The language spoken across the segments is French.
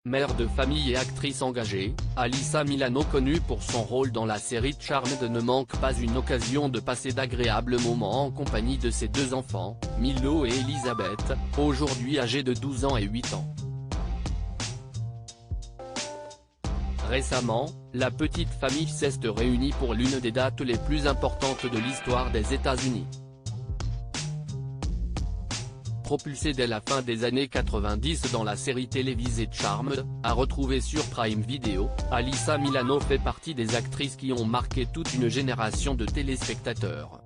Mère de famille et actrice engagée, Alyssa Milano connue pour son rôle dans la série Charmed ne manque pas une occasion de passer d'agréables moments en compagnie de ses deux enfants, Milo et Elisabeth, aujourd'hui âgés de 12 ans et 8 ans. Récemment, la petite famille s'est réunie pour l'une des dates les plus importantes de l'histoire des États-Unis. Propulsée dès la fin des années 90 dans la série télévisée Charmed, à retrouver sur Prime Video, Alyssa Milano fait partie des actrices qui ont marqué toute une génération de téléspectateurs.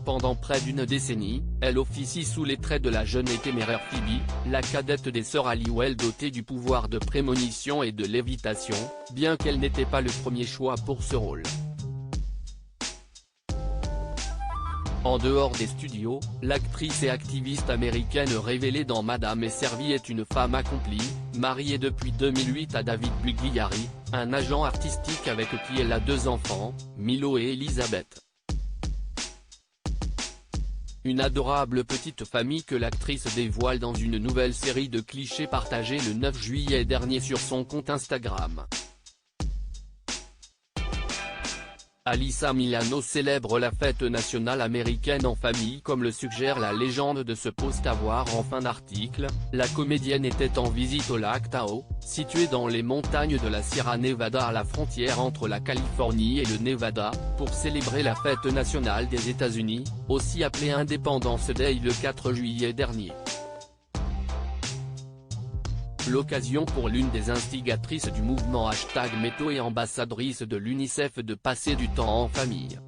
Pendant près d'une décennie, elle officie sous les traits de la jeune et téméraire Phoebe, la cadette des sœurs Halliwell dotée du pouvoir de prémonition et de lévitation, bien qu'elle n'était pas le premier choix pour ce rôle. En dehors des studios, l'actrice et activiste américaine révélée dans Madame est servie est une femme accomplie, mariée depuis 2008 à David Bugliari, un agent artistique avec qui elle a deux enfants, Milo et Elisabeth. Une adorable petite famille que l'actrice dévoile dans une nouvelle série de clichés partagés le 9 juillet dernier sur son compte Instagram. Alyssa Milano célèbre la fête nationale américaine en famille comme le suggère la légende de ce post-avoir en fin d'article. La comédienne était en visite au lac Tahoe, situé dans les montagnes de la Sierra Nevada à la frontière entre la Californie et le Nevada, pour célébrer la fête nationale des États-Unis, aussi appelée Independence Day le 4 juillet dernier. L'occasion pour l'une des instigatrices du mouvement #Meto et ambassadrice de l'UNICEF de passer du temps en famille.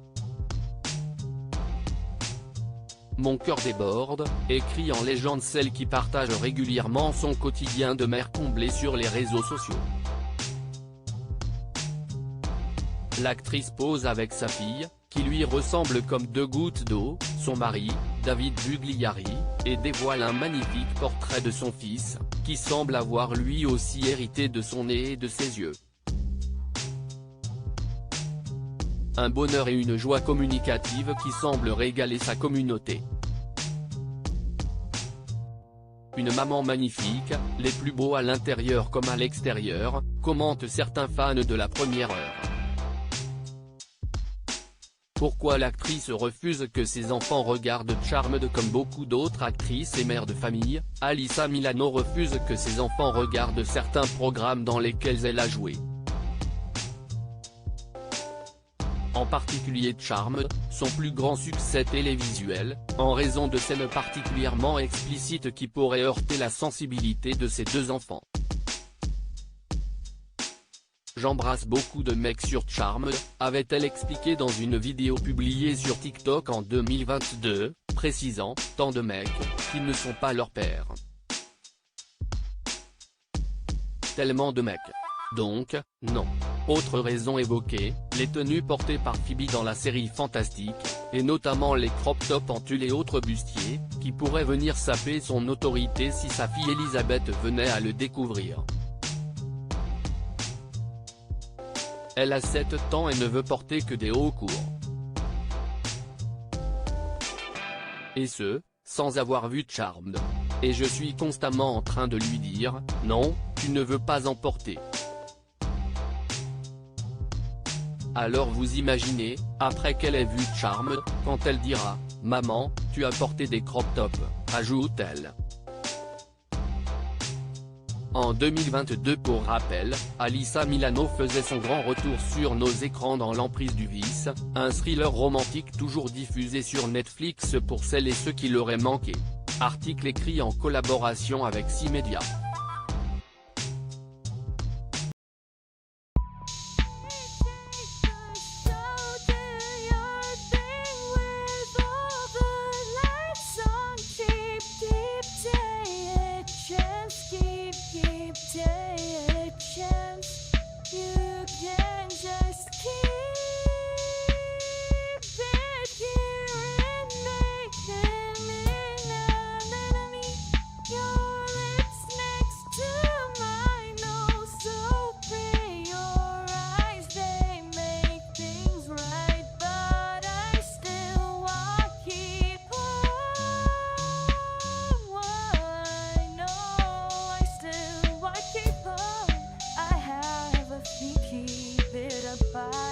Mon cœur déborde, écrit en légende celle qui partage régulièrement son quotidien de mère comblée sur les réseaux sociaux. L'actrice pose avec sa fille, qui lui ressemble comme deux gouttes d'eau, son mari, David Bugliari, et dévoile un magnifique portrait de son fils, qui semble avoir lui aussi hérité de son nez et de ses yeux. Un bonheur et une joie communicative qui semblent régaler sa communauté. Une maman magnifique, les plus beaux à l'intérieur comme à l'extérieur, commentent certains fans de la première heure. Pourquoi l'actrice refuse que ses enfants regardent Charmed comme beaucoup d'autres actrices et mères de famille? Alyssa Milano refuse que ses enfants regardent certains programmes dans lesquels elle a joué. En particulier Charmed, son plus grand succès télévisuel, en raison de scènes particulièrement explicites qui pourraient heurter la sensibilité de ses deux enfants. J'embrasse beaucoup de mecs sur Charmed, avait-elle expliqué dans une vidéo publiée sur TikTok en 2022, précisant « tant de mecs, qui ne sont pas leur père. Tellement de mecs. Donc, non ». Autre raison évoquée, les tenues portées par Phoebe dans la série Fantastique, et notamment les crop tops en tulle et autres bustiers, qui pourraient venir saper son autorité si sa fille Elisabeth venait à le découvrir. Elle a 7 ans et ne veut porter que des hauts courts. Et ce, sans avoir vu Charmed. Et je suis constamment en train de lui dire, non, tu ne veux pas en porter. Alors vous imaginez, après qu'elle ait vu Charmed, quand elle dira, maman, tu as porté des crop tops, ajoute-t-elle. En 2022 pour rappel, Alyssa Milano faisait son grand retour sur nos écrans dans L'Emprise du vice, un thriller romantique toujours diffusé sur Netflix pour celles et ceux qui l'auraient manqué. Article écrit en collaboration avec 6media. Your lips next bye.